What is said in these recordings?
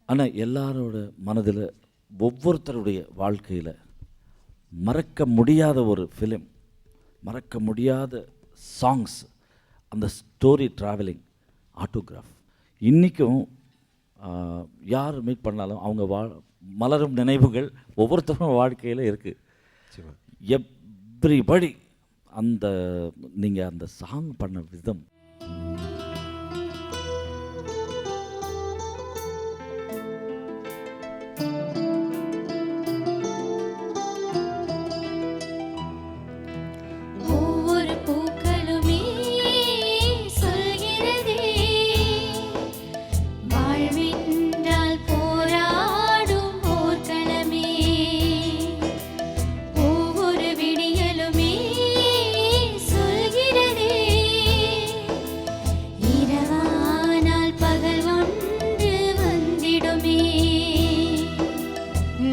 ஆனால் எல்லாரோட மனதில் ஒவ்வொருத்தருடைய வாழ்க்கையில் மறக்க முடியாத ஒரு ஃபிலிம், மறக்க முடியாத சாங்ஸ், அந்த ஸ்டோரி ட்ராவலிங், ஆட்டோகிராஃப். இன்றைக்கும் யார் மீட் பண்ணாலும் அவங்க மலரும் நினைவுகள் ஒவ்வொருத்தரும் வாழ்க்கையில் இருக்குது. எவ்ரிபடி அந்த நீங்கள் அந்த சாங் பண்ண விதம்,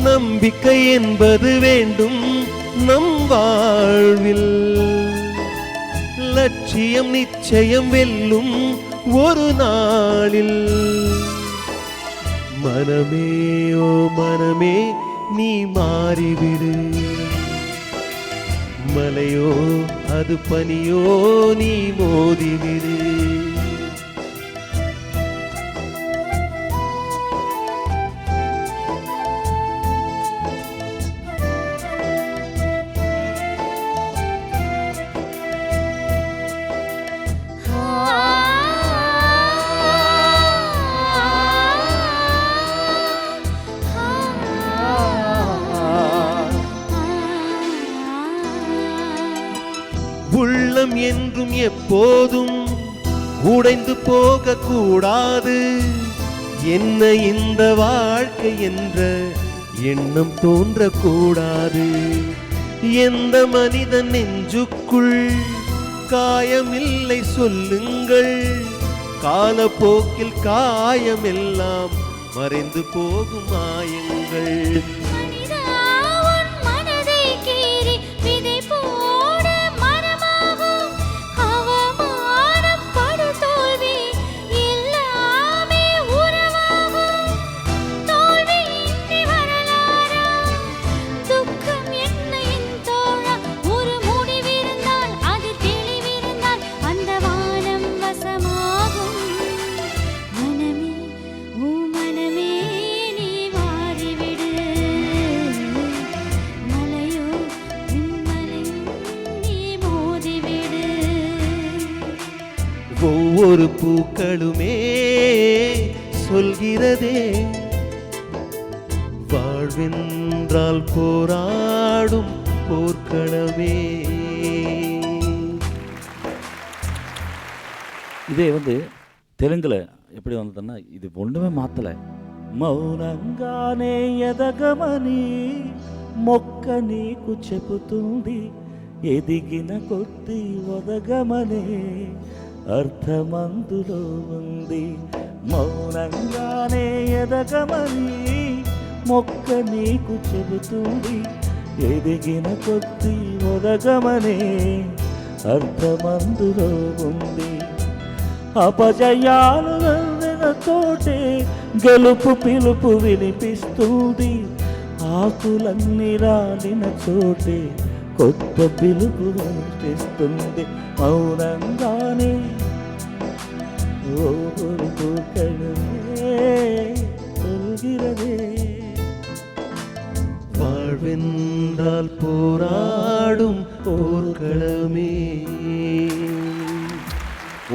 நம்பிக்கை என்பது வேண்டும் நம் வாழ்வில், லட்சியம் நிச்சயம் வெல்லும் ஒரு நாளில். மனமே ஓ மனமே நீ மாறிவிடு, மலையோ அது பனியோ நீ மோதிவிடு. உள்ளம் என்றும் எப்போதும் உடைந்து போக கூடாது. என்ன இந்த வாழ்க்கை என்ற எண்ணம் தோன்றக்கூடாது. எந்த மனிதன் நெஞ்சுக்குள் காயமில்லை சொல்லுங்கள், காலப்போக்கில் காயமெல்லாம் மறைந்து போகும் மாயங்கள். ஒவ்வொரு பூக்களுமே சொல்கிறதே, வாழ்வென்றால் போராடும் போர்க்களமே. இதே தெலுங்குல எப்படி வந்ததுன்னா, இது ஒன்றுமே மாற்றலை. మౌనంగానే ఎదగమని మొక్క నీకు చెబుతుంది, ఎదిగిన కొద్ది ఒదగమనే అర్థమందులో ఉంది. మౌనంగానే ఎదగమని మొక్క నీకు చెబుతుంది, ఎదిగిన కొద్ది ఒదగమనే అర్థమందులో ఉంది. అపజయాలు వెన్న తోటే గెలుపు పిలుపు వినిపిస్తుంది, ఆకులన్నీ రాలిన చోటే కొత్త పిలుపు వినిపిస్తుంది. మౌనంగానే ஒவ்வொரு பூக்களுமே சொல்கிறதே, வாழ்வென்றால் போராடும் போர்க்களமே.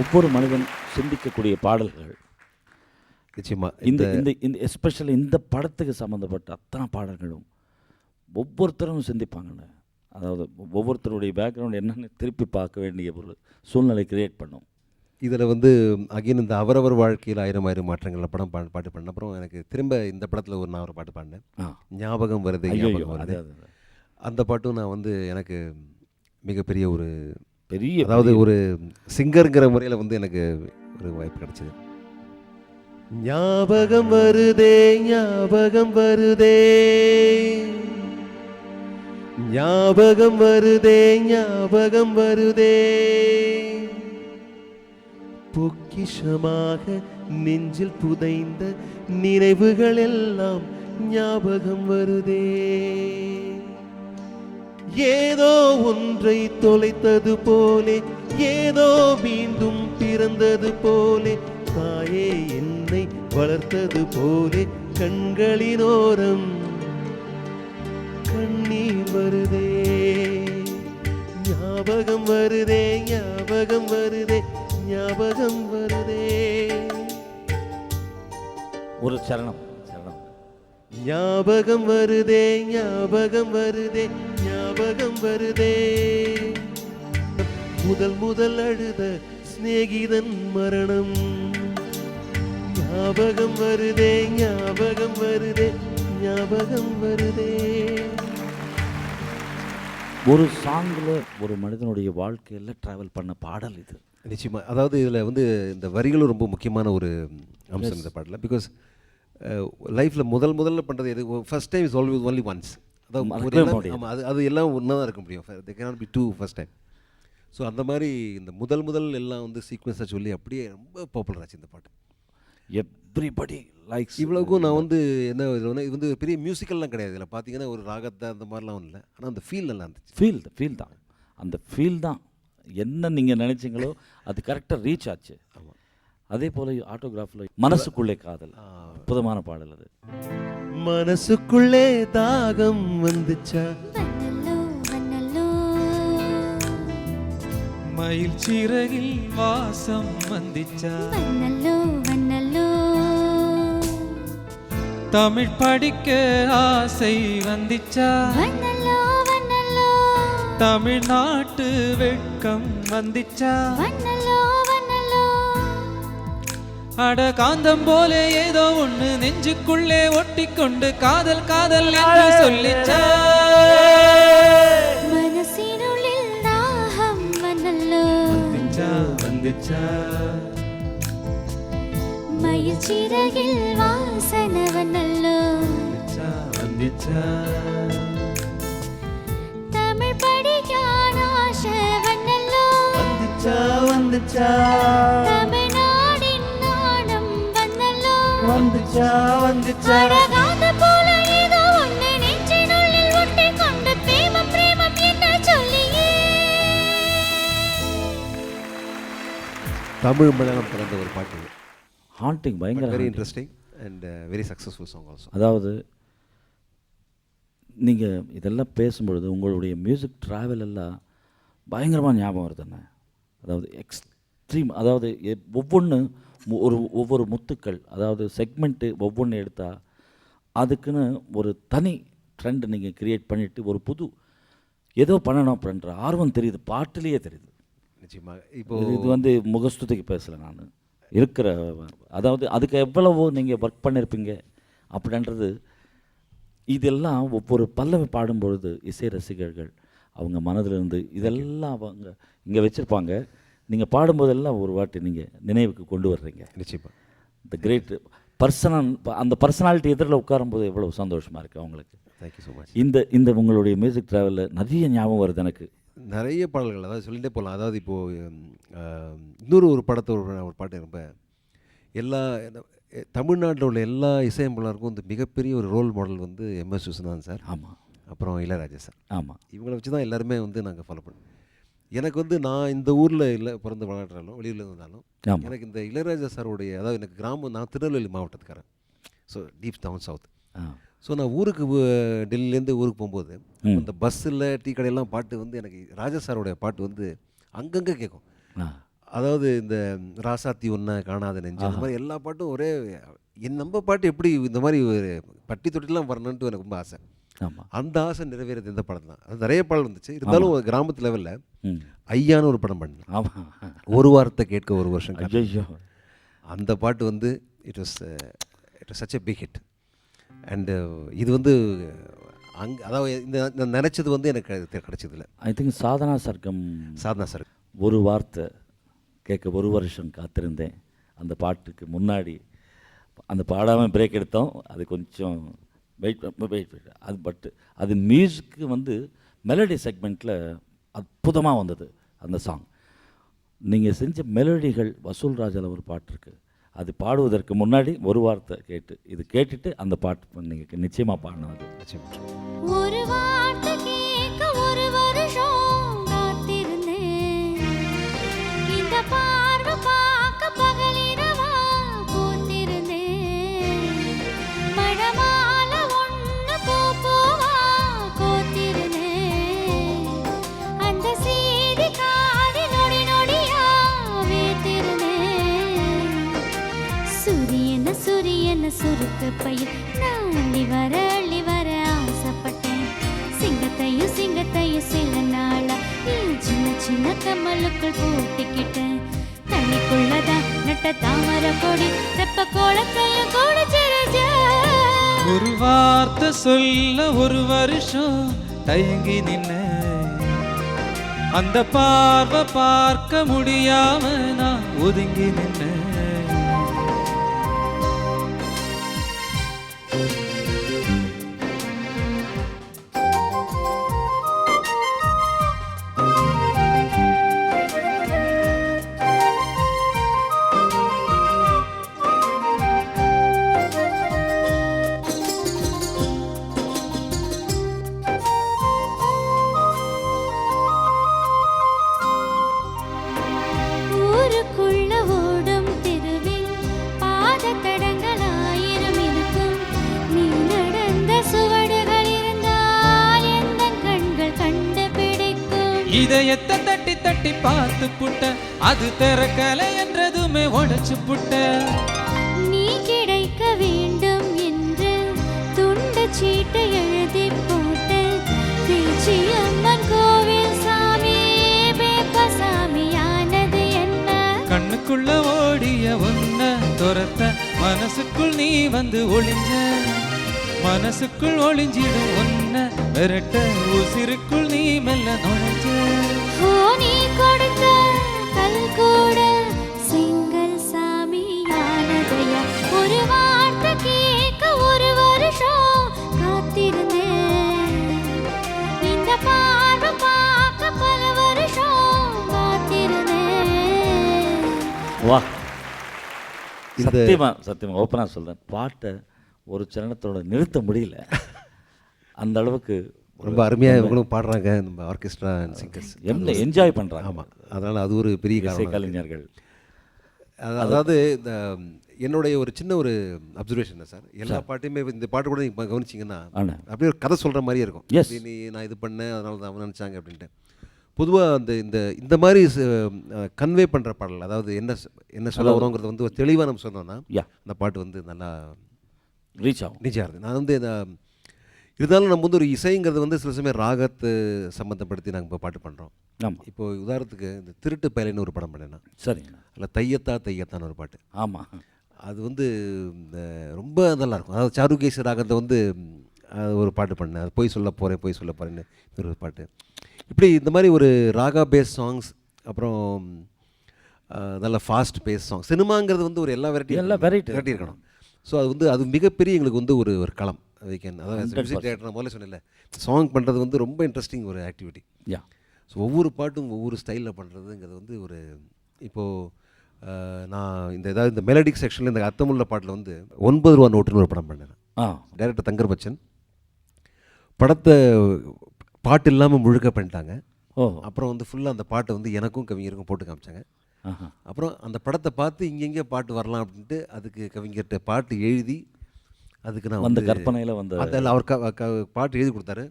ஒவ்வொரு மனிதன் சிந்திக்கக்கூடிய பாடல்கள் நிச்சயமா இந்த இந்த இந்த எஸ்பெஷலி இந்த படத்துக்கு சம்மந்தப்பட்ட அத்தனை பாடல்களும் ஒவ்வொருத்தரும் சிந்திப்பாங்கன்னு. அதாவது ஒவ்வொருத்தருடைய பேக்ரவுண்ட் என்னென்னு திருப்பி பார்க்க வேண்டிய ஒரு சூழ்நிலை கிரியேட் பண்ணும். இதில் அகைன் இந்த அவரவர் வாழ்க்கையில் ஆயிரம் ஆயிரம் மாற்றங்கள் படம் பாட்டு பண்ண அப்புறம் எனக்கு திரும்ப இந்த படத்தில் நான் ஒரு பாட்டு பாடினேன், ஞாபகம் வருது ஞாபகம் வருது. அந்த பாட்டும் நான் எனக்கு மிகப்பெரிய ஒரு பெரிய, அதாவது ஒரு சிங்கருங்கிற முறையில் எனக்கு ஒரு வாய்ப்பு கிடைச்சிது. ஞாபகம் வருதே ஞாபகம் வருதே ஞாபகம் வருதே ஞாபகம் வருதே, பொக்கிஷமாய் பொக்கிஷமாக நெஞ்சில் புதைந்த நினைவுகள் எல்லாம் ஞாபகம் வருதே. ஏதோ ஒன்றை தொலைத்தது போலே, ஏதோ மீண்டும் பிறந்தது போலே, தாயே என்னை வளர்த்தது போலே கண்களினோரம் கண்ணீர் வருதே. ஞாபகம் வருதே, ஞாபகம் வருதே, ஞாபகம் வருதே. ஒரு சரணம் சரணம். ஞாபகம் வருதே, ஞாபகம் வருதே, ஞாபகம் வருதே. முதல் முதல் அழுத சிநேகிதன் மரணம் ஞாபகம் வருதே, ஞாபகம் வருதே, ஞாபகம் வருதே. ஒரு சாங்கில் ஒரு மனிதனுடைய வாழ்க்கையில் ட்ராவல் பண்ண பாடல் இது. நிச்சயமாக. அதாவது இதில் வந்து இந்த வரிகளும் ரொம்ப முக்கியமான ஒரு அம்சம் இந்த பாடலில். பிகாஸ் லைஃப்பில் முதல்ல பண்ணுறது எது, first time is always only once. அதாவது அது எல்லாம் ஒன்றா தான் இருக்க முடியும். They cannot be two first time. So அந்த மாதிரி இந்த முதல் எல்லாம் வந்து சீக்வன்ஸாக சொல்லி அப்படியே ரொம்ப பாப்புலர் ஆச்சு இந்த பாட்டு. Everybody likes. இவ்வளவுக்கும் நான் வந்து என்ன இது வந்து பெரிய மியூசிக்கல்லாம் கிடையாது. இதில் பார்த்தீங்கன்னா ஒரு ராகத்தை அந்த மாதிரிலாம் இல்லை. ஆனால் அந்த ஃபீல் நல்லா இருந்துச்சு. ஃபீல் தான், அந்த ஃபீல் தான். என்ன நீங்கள் நினச்சிங்களோ அது கரெக்டாக ரீச் ஆச்சு. ஆமாம். அதே போல் ஆட்டோகிராஃபில் மனசுக்குள்ளே காதல் அற்புதமான பாடல் அது. மனசுக்குள்ளே தாகம் வந்துச்சா, மயில் சிறகில் வாசம் வந்திச்சா, தமிழ் படிக்க ஆசை வந்திச்சா, தமிழ்நாட்டு வெட்கம் வந்திச்சா, அட காந்தம் போல ஏதோ ஒண்ணு நெஞ்சுக்குள்ளே ஒட்டிக்கொண்டு காதல் காதல் என்று சொல்லிச்சா, மனசினுள்ளில் தாகம் வந்தல்லோ வந்துச்சா, மயில் சிறகில் வாசனை வந்தல்லோ வந்துச்சா, தமிழ் படிக்கான ஆசை வந்தல்லோ வந்துச்சா, தமிழ்நாடின் நாணம் வந்தல்லோ வந்துச்சா, அழகாத போல ஏதோ ஒன்று நெஞ்சினுள்ளில் ஒட்டிக்கொண்டு பிரேமம் பிரேமம் என்று சொல்லியே. தமிழ் மலையாளம் கலந்த ஒரு பாட்டு. ஹாண்டிங், பயங்கர very interesting and very successful song also. அதாவது நீங்கள் இதெல்லாம் பேசும்பொழுது உங்களுடைய மியூசிக் ட்ராவல் எல்லாம் பயங்கரமாக ஞாபகம் வருதுண்ணே. அதாவது எக்ஸ்ட்ரீம், அதாவது ஒவ்வொன்று ஒவ்வொரு முத்துக்கள், அதாவது செக்மெண்ட்டு ஒவ்வொன்று எடுத்தால் அதுக்குன்னு ஒரு தனி ட்ரெண்ட் நீங்கள் க்ரியேட் பண்ணிவிட்டு ஒரு புது ஏதோ பண்ணணும் அப்படின்ற ஆர்வம் தெரியுது, பாட்டிலேயே தெரியுது. நிச்சயமாக. இப்போ இது வந்து முகஸ்துதிக்கு பேசலை நான் இருக்கிற, அதாவது அதுக்கு எவ்வளவோ நீங்கள் ஒர்க் பண்ணியிருப்பீங்க அப்படின்றது. இதெல்லாம் ஒவ்வொரு பல்லவி பாடும்பொழுது இசை ரசிகர்கள் அவங்க மனதிலிருந்து இதெல்லாம் அவங்க இங்கே வச்சுருப்பாங்க. நீங்கள் பாடும்போதெல்லாம் ஒரு வாட்டி நீங்கள் நினைவுக்கு கொண்டு வர்றீங்க. நிச்சயமாக. த கிரேட் பர்சனல், அந்த பர்சனாலிட்டி எதிரில் உட்காரும்போது எவ்வளோ சந்தோஷமாக இருக்குது அவங்களுக்கு. Thank you so much. இந்த உங்களுடைய மியூசிக் ட்ராவலில் நிறைய ஞாபகம் வருது எனக்கு. நிறைய பாடல்கள், அதாவது சொல்லிகிட்டே போகலாம். அதாவது இப்போது இன்னொரு ஒரு படத்தை ஒரு பாட்டு ரொம்ப எல்லா தமிழ்நாட்டில் உள்ள எல்லா இசையமைப்பாளருக்கும் வந்து மிகப்பெரிய ஒரு ரோல் மாடல் வந்து எம்எஸ் விஸ்வநாதன் சார். ஆமாம். அப்புறம் இளையராஜா சார். ஆமாம். இவங்களை வச்சு தான் எல்லாருமே வந்து நாங்கள் ஃபாலோ பண்ணோம். எனக்கு வந்து நான் இந்த ஊரில் இல்லை பிறந்து வளர்றாலும் வெளியில் இருந்தாலும் எனக்கு இந்த இளையராஜா சாருடைய, அதாவது எனக்கு கிராமம், நான் திருநெல்வேலி மாவட்டத்துக்காரன். So deep down south. So நான் ஊருக்கு டெல்லியிலேருந்து ஊருக்கு போகும்போது அந்த பஸ்ஸில் டீ கடையெல்லாம் பாட்டு வந்து எனக்கு ராஜா சாரோடைய பாட்டு வந்து அங்கங்கே கேட்கும். அதாவது இந்த ராசாத்தி ஒன்றை காணாத நெஞ்சு, அந்த மாதிரி எல்லா பாட்டும் ஒரே நம்ம பாட்டு எப்படி இந்த மாதிரி ஒரு பட்டி தொட்டிலாம் வரணுன்ட்டு எனக்கு ரொம்ப ஆசை. ஆமாம். அந்த ஆசை நிறைவேறது இந்த படம் தான். அது நிறைய பாடல் வந்துச்சு. இருந்தாலும் கிராமத்து லெவலில் ஐயான்னு ஒரு படம் பண்ணேன். ஆமாம். ஒரு வாரத்தை கேட்க ஒரு வருஷம். ஐயோ, அந்த பாட்டு வந்து it was such a big hit. And இது வந்து அதாவது இந்த நினச்சது வந்து எனக்கு கிடைச்சதில்ல. ஐ திங்க் சாதனா சார் ஒரு வார்த்தை கேட்க ஒரு வருஷம் காத்திருந்தேன். அந்த பாட்டுக்கு முன்னாடி அந்த பாடாமல் பிரேக் எடுத்தோம். அது கொஞ்சம் வெயிட் அது, பட்டு அது மியூசிக்கு வந்து மெலடி செக்மெண்ட்டில் அற்புதமாக வந்தது அந்த சாங். நீங்கள் செஞ்ச மெலடிகள் வசூல் ராஜாவில் ஒரு பாட்டு இருக்குது, அது பாடுவதற்கு முன்னாடி ஒரு வார்த்தை இது கேட்டுட்டு அந்த பாட்டு நீங்கள் நிச்சயமாக பாடணும். அது ஒரு வார்த்தை கேட்க ஒரு வருஷம் காத்திருந்தேன், இந்த பார்வை பார்க்க பகலிரவா போத்திருந்தேன், மணமால ஒன்று பூவா கோத்திருந்தேன், அந்த செய்தி காதி நொடி நொடியா வேத்திருந்தேன், சூரியன சுருக்கு பையன் நான் அள்ளி வர ஆசைப்பட்டேன், சிங்கத்தையும் சில நாளா சின்ன சின்ன கம்மலுக்குள் பூட்டிக்கிட்டேன், தண்ணிக்குள்ளதான் நட்ட தாமரை கொடி தெப்ப கோலத்தையும் கூட சிரிச்ச. ஒரு வார்த்தை சொல்ல ஒரு வருஷம் தயங்கி நின்ன, அந்த பார்வை பார்க்க முடியாம நான் ஒதுங்கி நின்ன. ஊருக்குள்ள ஓடும் தெருவில் பாத தடங்கள் 1000 இருக்கும், நீ நடந்த சுவடுகள் இருந்தால் எந்த கண்கள் கண்டுபிடிக்கும், இதயத்தை தட்டி தட்டி பார்த்து புட்ட, அது திறக்கலை என்றதுமே உடைச்சு புட்ட. நீ கிடைக்க வேண்டும் என்று துண்டு சீட்டு எழுதி போட்டு, பேச்சியம்மன் கோவில் சாமி பேப்பசாமியானது என்ன, கண்ணுக்குள்ள ஓடிய உன்ன துரத்த மனசுக்குள் நீ வந்து ஒளிஞ்ச, மனசுக்குள் ஒளிஞ்சிடும் உன்ன விரட்ட உசிருக்குள் நீ மெல்ல நுழைஞ்ச. ஓ நீ கொடுத்த கல் கூட செங்கல் சாமியானதையா, ஒரு வார்த்தை கேட்க ஒரு வருஷம் காத்திருந்தேன், இந்த பார்வை பார்க்க பல வருஷம் காத்திருந்தேன். வா, சத்தியமாக ஓப்பனாக சொல்கிறேன், பாட்டை ஒரு சரணத்தோட நிறுத்த முடியல, அந்த அளவுக்கு ரொம்ப அருமையாக இவங்களும் பாடுறாங்க, நம்ம ஆர்கெஸ்ட்ரா அண்ட் சிங்கர்ஸ் என்ஜாய் பண்ணுறாங்க. ஆமாம், அதனால் அது ஒரு பெரிய காரணம். கலைஞர்கள் அதாவது இந்த என்னுடைய ஒரு சின்ன ஒரு அப்சர்வேஷன் தான் சார், எல்லா பாட்டையுமே இந்த பாட்டு கூட நீங்கள் கவனிச்சிங்கன்னா அப்படியே ஒரு கதை சொல்கிற மாதிரியே இருக்கும். நான் இது பண்ணேன் அதனால தான் அவன் நினச்சாங்க அப்படின்ட்டு. பொதுவாக இந்த மாதிரி கன்வே பண்ணுற பாடல், அதாவது என்ன சொல்ல வரோங்கிறது வந்து ஒரு தெளிவாக நம்ம சொன்னோம்னா அந்த பாட்டு வந்து நல்லா ரீச் ஆகுது. நான் வந்து இருந்தாலும் நம்ம வந்து ஒரு இசைங்கிறது வந்து சில சமயம் ராகத்தை சம்மந்தப்படுத்தி நாங்கள் இப்போ பாட்டு பண்ணுறோம். ஆமாம், இப்போ உதாரணத்துக்கு இந்த திருட்டு பயலைன்னு ஒரு படம் பண்ணேன்னா, சரிங்க, அதில் தையத்தான்னு ஒரு பாட்டு. ஆமாம், அது வந்து ரொம்ப நல்லாயிருக்கும். அதாவது சாருகேசி ராகத்தை வந்து ஒரு பாட்டு பண்ணேன், அது போய் சொல்ல போகிறேன்னு ஒரு பாட்டு. இப்படி இந்த மாதிரி ஒரு ராகா பேஸ் சாங்ஸ், அப்புறம் நல்ல ஃபாஸ்ட் பேஸ் சாங். சினிமாங்கிறது வந்து ஒரு எல்லா வெரைட்டி இருக்கணும். ஸோ அது மிகப்பெரிய எங்களுக்கு வந்து ஒரு களம். அதாவது மியூசிக் டைரக்டர் நான் முதல்ல சொன்னேன்ல, சாங் பண்ணுறது வந்து ரொம்ப இன்ட்ரெஸ்டிங் ஒரு ஆக்டிவிட்டி. ஸோ ஒவ்வொரு பாட்டும் ஒவ்வொரு ஸ்டைலில் பண்ணுறதுங்கிறது வந்து ஒரு இப்போது நான் இந்த மெலடிக் செக்ஷனில் இந்த அர்த்தமுள்ள பாட்டில் வந்து 9 ரூபா நோட்டுன்னு ஒரு படம் பண்ணேன். டைரக்டர் தங்கர் பச்சன் படத்தை பாட்டு இல்லாமல் முழுக்க பண்ணிட்டாங்க. அப்புறம் வந்து ஃபுல்லாக அந்த பாட்டை வந்து எனக்கும் கவிஞருக்கும் போட்டு காமிச்சாங்க. அப்புறம் அந்த படத்தை பார்த்து இங்கெங்கே பாட்டு வரலாம் அப்படின்ட்டு அதுக்கு கவிஞர்கிட்ட பாட்டு எழுதி, அதுக்கு நான் வந்து கற்பனையில் வந்து அதில் அவர் பாட்டு எழுதி கொடுத்தாரு,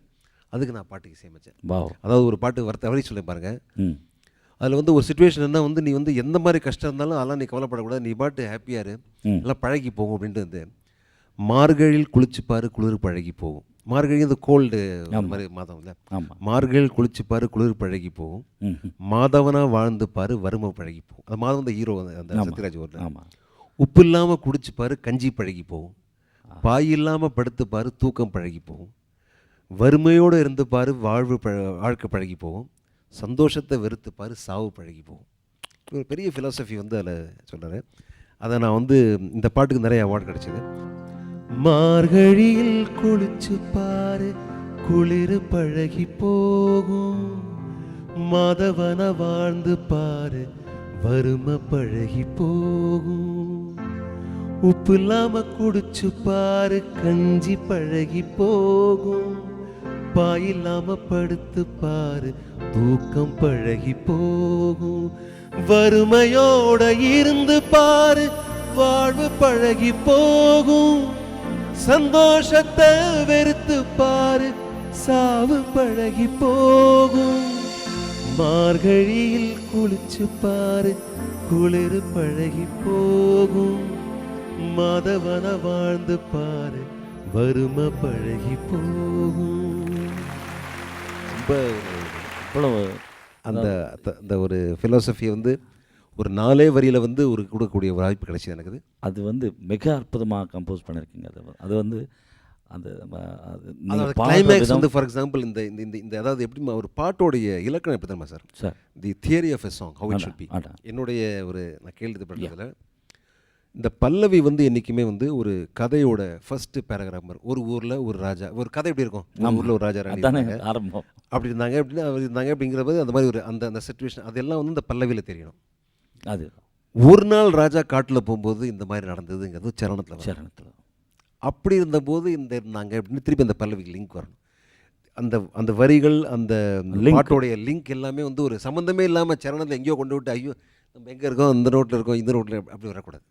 அதுக்கு நான் பாட்டுக்கு இசையமைச்சேன். அதாவது ஒரு பாட்டு வரி சொல்லி பாருங்க, அதில் வந்து ஒரு சுச்சுவேஷன் என்ன வந்து, நீ வந்து எந்த மாதிரி கஷ்டம் இருந்தாலும் அதெல்லாம் நீ கவலைப்படக்கூடாது, நீ பாட்டு ஹாப்பியாக இரு, எல்லாம் பழகி போகும் அப்படின்ட்டு வந்து, மார்கழியில் குளிச்சுப்பாரு குளிர் பழகி போகும். மார்கழி இந்த கோல்டு மாதிரி மாதம் இல்லை, மார்கழியில் குளிச்சுப்பாரு குளிர் பழகி போகும், மாதவனாக வாழ்ந்து பாரு வறுமை பழகி போகும். அந்த மாதம் இந்த ஹீரோ அந்த சத்யராஜ் ஒரு உப்பு இல்லாமல் குடிச்சுப்பாரு கஞ்சி பழகி போகும், பாய் இல்லாமல் படுத்து பாரு தூக்கம் பழகி போகும், வறுமையோடு இருந்து பாரு வாழ்க்கை பழகி போகும், சந்தோஷத்தை வெறுத்து பாரு சாவு பழகி போகும். ஒரு பெரிய ஃபிலாசபி வந்து அதில் சொல்கிறாரு. அதை நான் வந்து இந்த பாட்டுக்கு நிறைய அவார்டு கிடச்சிது. மார்கழியில் குளிச்சு பாரு குளிர் பழகி போகும், மாதவன வாழ்ந்து பாரு வறுமை பழகி போகும். உப்பு இல்லாம குடிச்சு பாரு, கஞ்சி பழகி போகும். பாயில்லாம படுத்து பாரு, தூக்கம் பழகி போகும். வறுமையோட இருந்து பாரு, வாழ்வு பழகி போகும். சந்தோஷத்தை வெறுத்து பாரு, சாவு பழகி போகும். மார்கழியில் குளிச்சு பாரு, குளிர் பழகி போகும். மாதவன வாழ்ந்து பாரு, வறுமை பழகி போகும். ரொம்ப இவ்வளவு அந்த அந்த ஒரு ஃபிலாசபி வந்து ஒரு 4 வரியில் வந்து ஒரு கொடுக்கக்கூடிய ஒரு வாய்ப்பு கிடைச்சது எனக்கு. அது வந்து மிக அற்புதமாக கம்போஸ் பண்ணியிருக்கீங்க. அது வந்து அந்த கிளைமேக்ஸ் வந்து ஃபார் எக்ஸாம்பிள் இந்த இந்த இந்த அதாவது எப்படி ஒரு பாட்டோடைய இலக்கணம் எப்படி தெரியுமா sir? Sir the theory of a song how it should be. என்னுடைய ஒரு நான் கேள்விப்பட்டதில் இந்த பல்லவி வந்து என்றைக்குமே வந்து ஒரு கதையோட ஃபர்ஸ்ட் பேராகிராஃப் மாதிரி. ஒரு ஊரில் ஒரு ராஜா, ஒரு கதை எப்படி இருக்கும், நம்ம ஊரில் ஒரு ராஜா ராணி ஆரம்பம் அப்படி இருந்தாங்க அப்படின்னா அவர் இருந்தாங்க அப்படிங்கிறது அந்த மாதிரி ஒரு அந்த அந்த சிச்சுவேஷன் அதெல்லாம் வந்து இந்த பல்லவியில் தெரியணும். அது ஒரு நாள் ராஜா காட்டில் போகும்போது இந்த மாதிரி நடந்ததுங்கிறது சரணத்தில் அப்படி இருந்தபோது இந்த இருந்தாங்க அப்படின்னு திருப்பி அந்த பல்லவிக்கு லிங்க் வரணும். அந்த அந்த வரிகள் அந்த பாட்டோடைய லிங்க் எல்லாமே வந்து ஒரு சம்மந்தமே இல்லாமல் சரணத்தில் எங்கேயோ கொண்டு விட்டு ஐயோ நம்ம எங்கே இருக்கோம், இந்த ரோட்டில் இருக்கோம், இந்த ரோட்டில் அப்படி வரக்கூடாது.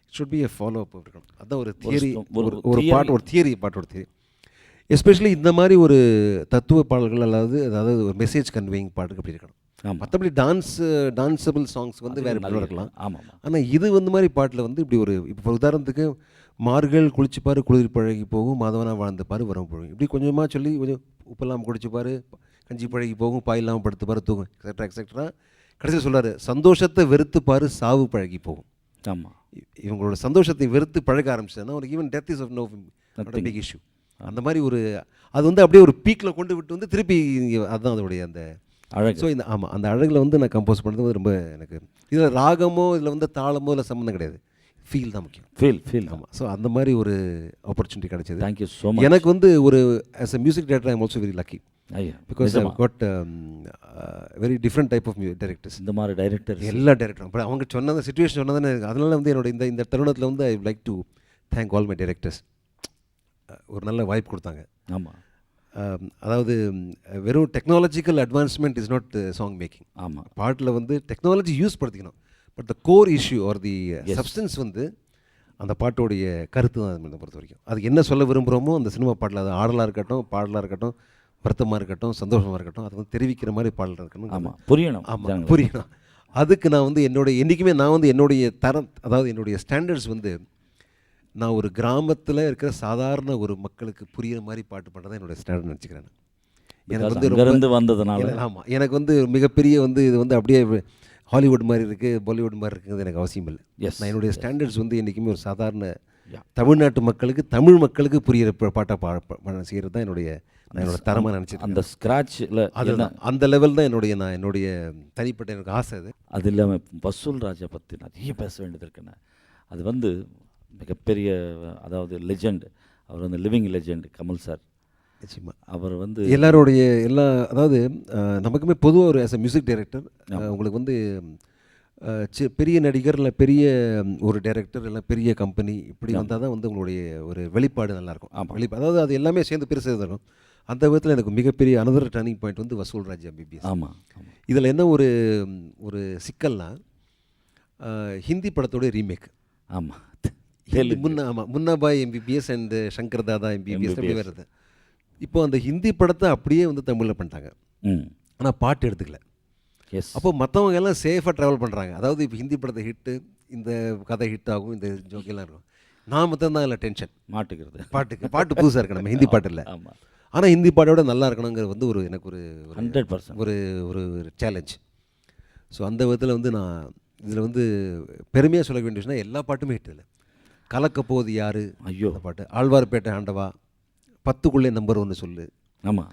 It should B a follow up இருக்கணும். அதுதான் ஒரு தியரி, ஒரு பாட்டு, ஒரு தியரி, பாட்டோட தியரி. எஸ்பெஷலி இந்த மாதிரி ஒரு தத்துவ பாடல்கள் அதாவது ஒரு மெசேஜ் கன்வேயிங் பாட்டுக்கு அப்படி இருக்கணும். மற்றபடி டான்ஸபிள் சாங்ஸ் வந்து வேறு எப்படி இருக்கலாம். ஆமாம். ஆனால் இது வந்து மாதிரி பாட்டில் வந்து இப்படி ஒரு இப்போ உதாரணத்துக்கு மார்கள் குளிச்சுப்பார், குளிர் பழகி போகும், மாதவனா வாழ்ந்து பாரு, வரம் போகும், இப்படி கொஞ்சமாக சொல்லி கொஞ்சம் உப்பெல்லாம் குடிச்சுப்பார், கஞ்சி பழகி போகும், பாய் இல்லாமல் படுத்துப்பார், தூங்கும், எக்ஸெட்ரா எக்ஸெட்ரா. கடைசியில் சொல்கிறார், சந்தோஷத்தை வெறுத்து பாரு, சாவு பழகி போகும். ஆமாம். இவங்களோட சந்தோஷத்தை வெறுத்து பழக ஆரம்பிச்சதுன்னா ஒரு even death is of no big issue. அந்த மாதிரி ஒரு அது வந்து அப்படியே ஒரு பீக்கில் கொண்டு விட்டு வந்து திருப்பி அதுதான் அதோடைய அந்த அழகு. ஸோ இந்த ஆமாம் அந்த அழகில் வந்து நான் கம்போஸ் பண்ணுறது ரொம்ப எனக்கு இதில் ராகமோ இதில் வந்து தாளமோ இல்லை சம்மந்தம் கிடையாது, ஃபீல் தான் முக்கியம். ஃபீல் ஆமாம். ஸோ அந்த மாதிரி ஒரு ஆப்பர்ச்சுனிட்டி கிடைச்சது. Thank you so much. எனக்கு வந்து ஒரு as a music director I am also very lucky because I got very different type of directors. இந்த மாதிரி டைரக்டர் எல்லா டைரக்டரும் பட் அவங்க சொன்னது சுச்சுவேஷன் சொன்னதுன்னு அதனால வந்து என்னோட இந்த தருணத்தில் வந்து I like to thank all my directors. ஒரு நல்ல வாய்ப்பு கொடுத்தாங்க. ஆமாம். அதாவது வெறும் technological advancement is not song making. ஆமாம். பாட்டில் வந்து டெக்னாலஜி யூஸ் படுத்திக்கணும், but the core issue are the substance வந்து அந்த பாட்டோடைய கருத்து தான் அதை பொறுத்த வரைக்கும். அது என்ன சொல்ல விரும்புகிறோமோ அந்த சினிமா பாட்டில் அது ஆடலாக இருக்கட்டும், பாடலாக இருக்கட்டும், வருத்தமாக இருக்கட்டும், சந்தோஷமாக இருக்கட்டும், அதை வந்து தெரிவிக்கிற மாதிரி பாடல் இருக்கணும். ஆமாம், புரியணும். ஆமாம், புரியணும். அதுக்கு நான் வந்து என்றைக்குமே நான் வந்து என்னுடைய தரம், அதாவது என்னுடைய ஸ்டாண்டர்ட்ஸ் வந்து நான் ஒரு கிராமத்தில் இருக்கிற சாதாரண ஒரு மக்களுக்கு புரிகிற மாதிரி பாட்டு பண்ணுறதை என்னுடைய ஸ்டாண்டர்ட் நினச்சிக்கிறேன். எனக்கு வந்து ரொம்ப வந்ததுனால ஆமாம், எனக்கு வந்து மிகப்பெரிய வந்து இது வந்து அப்படியே ஹாலிவுட் மாதிரி இருக்குது, பாலிவுட் மாதிரி இருக்குங்கிறது எனக்கு அவசியம் இல்லை. நான் என்னுடைய ஸ்டாண்டர்ட்ஸ் வந்து என்றைக்குமே ஒரு சாதாரண தமிழ்நாட்டு மக்களுக்கு, தமிழ் மக்களுக்கு புரிகிற பாட்டை செய்கிறது தான் என்னோட தரமாக நினச்சிட்டு. அந்த ஸ்க்ராட்சில் அதுதான் அந்த லெவல் தான் என்னுடைய தனிப்பட்ட எனக்கு ஆசை. அது இல்லாமல் வசூல் ராஜா பற்றி நிறைய பேச வேண்டியது இருக்குண்ணே. அது வந்து மிகப்பெரிய அதாவது லெஜெண்ட், அவர் வந்து லிவிங் லெஜெண்ட் கமல் சார். நிச்சயமாக அவர் வந்து எல்லாருடைய அதாவது நமக்குமே பொதுவாக ஒரு ஆஸ் அ மியூசிக் டைரக்டர் உங்களுக்கு வந்து பெரிய நடிகர் இல்லை பெரிய ஒரு டைரக்டர் இல்லை பெரிய கம்பெனி இப்படி வந்தால் தான் வந்து உங்களுடைய ஒரு வெளிப்பாடு நல்லாயிருக்கும். அதாவது அது எல்லாமே சேர்ந்து பெருசாக இருக்கும். அந்த விதத்தில் எனக்கு மிகப்பெரிய அனதர் டர்னிங் பாயிண்ட் வந்து வசூல் ராஜ் எம்பிபிஎஸ். ஆமாம். இதில் என்ன ஒரு சிக்கல்னா ஹிந்தி படத்தோடைய ரீமேக். ஆமாம். Munnabhai MBBS and Shankar Dada MBBS அப்படி வருது. இப்போ அந்த ஹிந்தி படத்தை அப்படியே வந்து தமிழில் பண்ணிட்டாங்க, ஆனால் பாட்டு எடுத்துக்கல. அப்போ மற்றவங்க எல்லாம் சேஃபாக ட்ராவல் பண்ணுறாங்க. அதாவது இப்போ ஹிந்தி படத்தை ஹிட்டு, இந்த கதை ஹிட் ஆகும், இந்த ஜோக்கெல்லாம் இருக்கும். நான் மொத்தம் தான் இல்லை டென்ஷன் மாட்டுக்கிறது. பாட்டு புதுசாக இருக்கு, நம்ம ஹிந்தி பாட்டு இல்லை. ஆமாம். ஆனால் ஹிந்தி பாட்டோட நல்லா இருக்கணுங்கிறது வந்து எனக்கு ஒரு 100% ஒரு சேலஞ்ச். ஸோ அந்த விதத்தில் வந்து நான் இதில் வந்து பெருமையாக சொல்ல வேண்டிய விஷயம் எல்லா பாட்டுமே ஹிட் இல்லை. கலக்க போகுது யாரு, ஐயோ பாட்டு, ஆழ்வார்பேட்டை ஆண்டவா, 10க்குள்ளே நம்பர் 1 சொல்லு. ஆமாம்.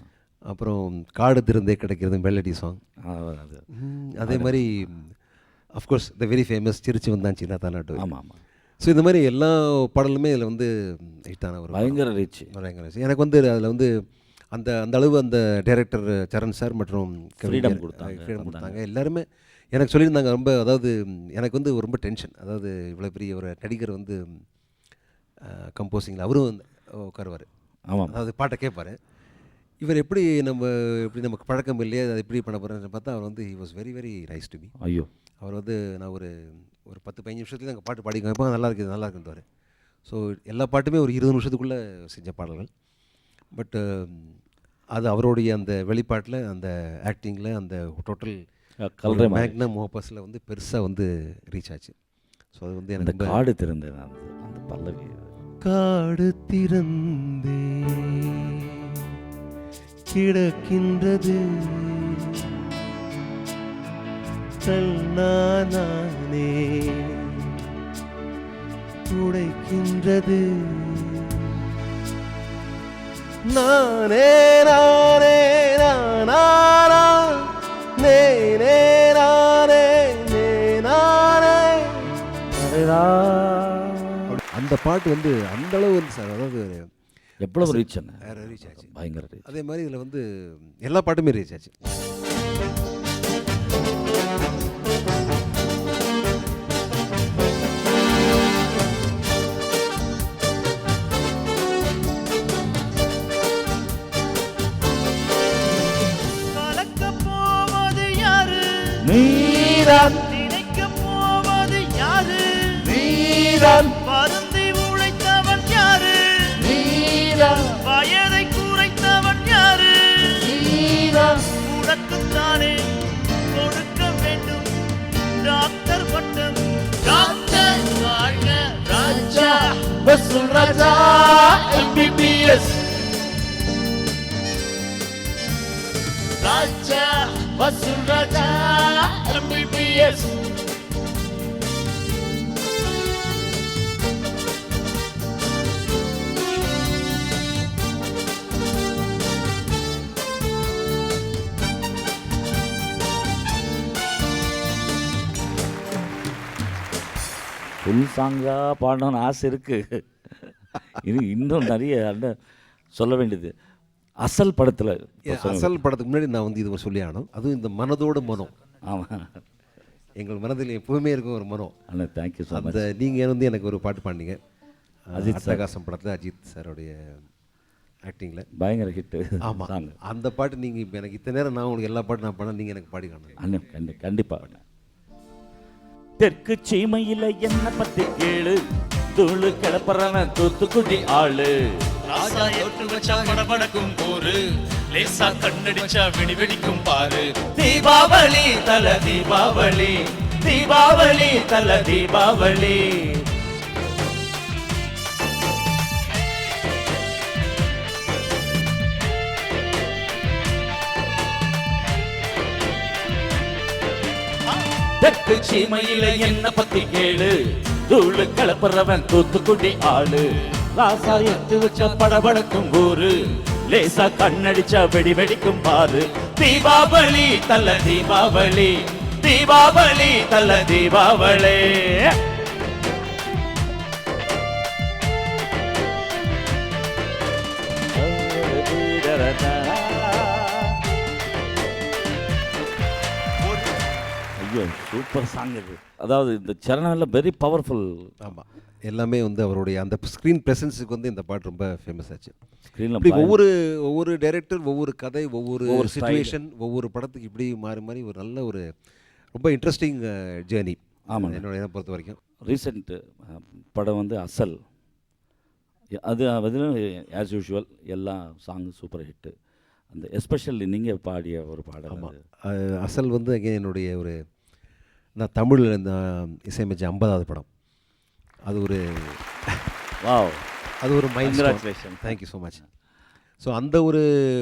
அப்புறம் காடு திறந்தே கிடைக்கிறது மெலடி சாங். அதே மாதிரி அஃப்கோர்ஸ் த வெரி ஃபேமஸ் சிரிச்சு வந்தான் சீனா தானாட்டு. ஆமாம் ஆமாம். ஸோ இந்த மாதிரி எல்லா பாடலுமே இதில் வந்து ஹிட்டான ஒரு பயங்கர ரீச். எனக்கு வந்து அதில் வந்து அந்த அந்த அளவு அந்த டைரக்டர் சரண் சார் மற்றும் Freedom ஃப்ரீடம் கொடுத்தாங்க. எல்லாருமே எனக்கு சொல்லியிருந்தாங்க. ரொம்ப அதாவது எனக்கு வந்து ரொம்ப டென்ஷன். அதாவது இவ்வளோ பெரிய ஒரு நடிகர் வந்து கம்போசிங்கில் அவரும் உட்காருவார். ஆமாம். அதாவது பாட்டை கேட்பார். இவர் எப்படி நமக்கு பழக்கம் இல்லையே, அதை எப்படி பண்ண போகிறேன்னு பார்த்தா அவர் வந்து he was very very nice to me. ஐயோ, அவர் வந்து நான் ஒரு 10-15 நிமிஷத்துலேயே அங்கே பாட்டு பாடி வைப்பேன். நல்லா இருக்குதுவார். ஸோ எல்லா பாட்டுமே ஒரு 20 நிமிஷத்துக்குள்ளே செஞ்ச பாடல்கள். பட் அது அவருடைய அந்த வெளிப்பாட்டில், அந்த ஆக்டிங்கில், அந்த டோட்டல் மேக்னம் ஓப்பஸில் வந்து பெருசாக வந்து ரீச் ஆச்சு. ஸோ அது வந்து அந்த எனக்கு காடு திறந்தேன் அந்த பல்லவி. காடு திறந்தே கிடக்கின்றது நானே துடைக்கின்றது நானே நானே நானா நே நே நானே நே நானே. அந்த பாட்டு வந்து அந்த அளவு வந்து சார், அதாவது எவ்வளவு ரீச் ரீச் ஆச்சு, பயங்கர ரீச். அதே மாதிரி இதில் வந்து எல்லா பாட்டுமே ரீச் ஆச்சு. நீதான் நினைக்கப் போவது யாரு? நீதான் வருந்தி உழைத்தவன் யாரு? நீதான் வயதை குறைத்தவன் யாரு? நீதான் உனக்குத்தானே கொடுக்க வேண்டும் டாக்டர் பட்டம். டாக்டர் வாழ்க ராஜா, வசூல் ராஜா MBBS ராஜா வசூல் ராஜா MBBS. ஃபுல் சாங்காக பாடணும்னு ஆசை இருக்குது. இது இன்னும் நிறைய சொல்ல வேண்டியது. அசல் படத்தில் அசல் படத்துக்கு முன்னாடி நான் வந்து இது சொல்லி ஆகணும். அதுவும் இந்த மனதோட மனம். ஆமாம், எங்கள் மனதில் எப்போவுமே இருக்கும் ஒரு மனம். அண்ணா தேங்க்யூ ஸோ மச். அந்த நீங்கள் வந்து எனக்கு ஒரு பாட்டு பாடினீங்க அஜித் அட்டகாசம் படத்தில், அஜித் சாரோடைய ஆக்டிங்கில் பயங்கர ஹிட்டு. ஆமாம், சாங் அந்த பாட்டு நீங்கள் இப்போ எனக்கு இத்தனை நேரம் நான் உங்களுக்கு எல்லா பாட்டும் நான் பண்ண, நீங்கள் எனக்கு பாடி காணும். அண்ணன் கண்டிப்பாக. தெற்கு சீமையில் என்ன பத்தி கேளு, தூளு கிளப்புறவன் தூத்துக்குடி ஆளு. ராசா எட்டு வச்சா படபடக்கும் போரு, லேசா கண்ணடிச்சா வெடி வெடிக்கும் பாரு. தீபாவளி தல தீபாவளி, தீபாவளி தல தீபாவளி. தெற்கு சீமையில என்ன பத்தி கேளு, தூளு கிளப்புறவன் தூத்துக்குடி ஆளு. ராசா எட்டு வச்ச படபடக்கும் ஊரு, லேசா கண்ணடிச்சா வெடி வெடிக்கும் பாரு. தீபாவளி தல தீபாவளி, தீபாவளி தல தீபாவளி. ஐயோ சூப்பர் சாங் இது. அதாவது இந்த சரணம் வெரி பவர்ஃபுல். ஆமாம், எல்லாமே வந்து அவருடைய அந்த ஸ்க்ரீன் ப்ரெசன்ஸுக்கு வந்து இந்த பாட்டு ரொம்ப ஃபேமஸ் ஆச்சு. ஸ்க்ரீனில் இப்படி ஒவ்வொரு டைரக்டர், ஒவ்வொரு கதை, ஒவ்வொரு சிச்சுவேஷன், ஒவ்வொரு படத்துக்கு இப்படி மாறி மாறி ஒரு நல்ல ஒரு ரொம்ப இன்ட்ரெஸ்டிங் ஜேர்னி. ஆமாம், என்னோட பொறுத்த வரைக்கும். ரீசெண்ட் படம் வந்து அசல். அது அதிலும் ஆஸ் யூஷுவல் எல்லா சாங்கும் சூப்பர் ஹிட்டு. அந்த எஸ்பெஷல்லி நீங்கள் பாடிய ஒரு பாடல். ஆமாம், அசல் வந்து அங்கே என்னுடைய ஒரு நான் தமிழில் இந்த இசையமைச்ச 50வது படம். அது ஒரு வாவ், அது ஒரு Congratulations. Thank you so much. So அந்த ஒரு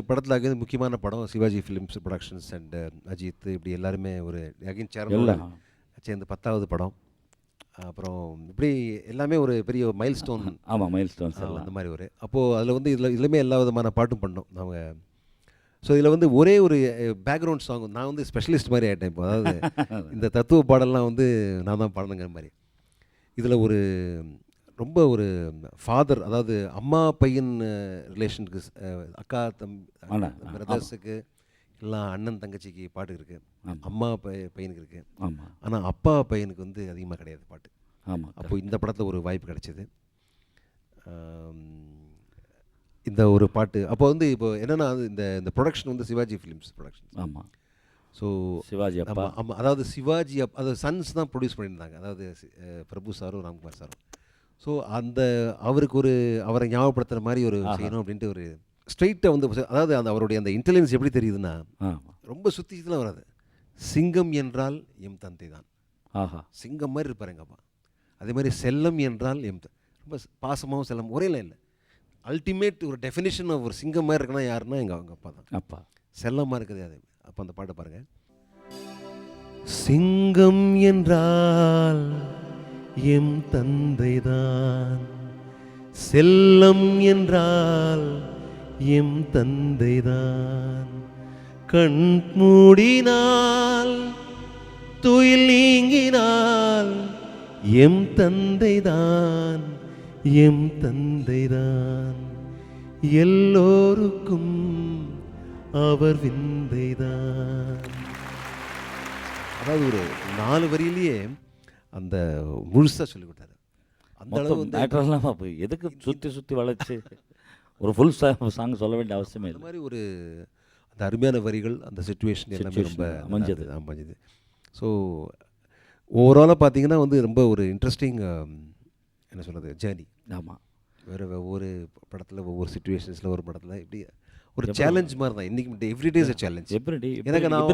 படத்தில் அகைன் முக்கியமான படம் Sivaji Films Productions and Ajith இப்படி எல்லாருமே ஒரு அகைன் சேர்ந்து 10வது படம். அப்புறம் இப்படி எல்லாமே ஒரு பெரிய மைல் ஸ்டோன். ஆமாம், மைல் ஸ்டோன்ஸ் அந்த மாதிரி ஒரு அப்போது அதில் வந்து இதுலையுமே எல்லா விதமான பாட்டும் பண்ணோம் நாங்கள். ஸோ இதில் வந்து ஒரே ஒரு பேக்ரவுண்ட் சாங் நான் வந்து ஸ்பெஷலிஸ்ட் மாதிரி ஆகிட்டேன் இப்போ. அதாவது இந்த தத்துவ பாடல்லாம் வந்து நான் தான் பாடணுங்கிற மாதிரி. இதில் ஒரு ரொம்ப ஒரு ஃபாதர், அதாவது அம்மா பையன் ரிலேஷனுக்கு, அக்கா பிரதர்ஸுக்கு எல்லாம் அண்ணன் தங்கச்சிக்கு பாட்டு இருக்குது, அம்மா பையனுக்கு இருக்குது. ஆமாம். ஆனால் அப்பா பையனுக்கு வந்து அதிகமாக கிடையாது பாட்டு. ஆமாம். அப்போ இந்த படத்தில் ஒரு வாய்ப்பு கிடைச்சிது. இந்த ஒரு பாட்டு அப்போ வந்து இப்போ என்னென்னா இந்த ப்ரொடக்ஷன் வந்து சிவாஜி ஃபிலிம்ஸ் ப்ரொடக்ஷன். ஆமாம். ஸோ சிவாஜி அப்பா. ஆமாம், அதாவது சிவாஜி அதாவது சன்ஸ் தான் ப்ரொடியூஸ் பண்ணியிருந்தாங்க, அதாவது பிரபு சாரும் ராம்குமார் சாரும். ஸோ அவருக்கு அவரை ஞாபகப்படுத்துகிற மாதிரி ஒரு செய்யணும் அப்படின்ட்டு ஒரு ஸ்ட்ரெயிட்டாக வந்து, அதாவது அவருடைய அந்த இன்டெலிஜென்ஸ் எப்படி தெரியுதுன்னா, ரொம்ப சுற்றிலாம் வராது. சிங்கம் என்றால் எம் தந்தை தான். ஆஹா, சிங்கம் மாதிரி இருப்பார் எங்கள் அப்பா. அதே மாதிரி செல்லம் என்றால் ரொம்ப பாசமாகவும் செல்லம் ஒரே இல்லை. அல்டிமேட் ஒரு டெஃபினிஷன் ஒரு சிங்கம் மாதிரி இருக்குன்னா யாருன்னா அவங்க அப்பா தான். அப்பா செல்லமாக இருக்குது அது. அப்போ அந்த பாட்டை பாருங்கள். சிங்கம் என்றால் எம் தந்தைதான், செல்லம் என்றால் எம் தந்தைதான், கண் மூடினால் துயில் நீங்கினால் எம் தந்தைதான், எம் தந்தைதான், எல்லோருக்கும் அவர் விந்தைதான். அதாவது ஒரு 4 வரியிலேயே அந்த முழுசாக சொல்லி கொடுத்தாரு. அந்த அளவு வந்து எதுக்கு சுற்றி வளைச்சு ஒரு ஃபுல் சாங் சொல்ல வேண்டிய அவசியமே இல்லை. அந்த மாதிரி ஒரு அந்த அருமையான வரிகள், அந்த சிச்சுவேஷன் எல்லாமே ரொம்ப அமைஞ்சது. ஸோ ஓவராலாக பார்த்தீங்கன்னா வந்து ரொம்ப ஒரு இன்ட்ரெஸ்டிங், என்ன சொல்கிறது, ஜேர்னி. ஆமாம். ஒவ்வொரு படத்தில் ஒவ்வொரு சிச்சுவேஷன்ஸில் ஒரு படத்தில் இப்படி ஒரு சேலஞ்ச் மாதிரி தான். இன்றைக்கி எவ்ரிடே இஸ் சேலஞ்ச். எனக்கு நான்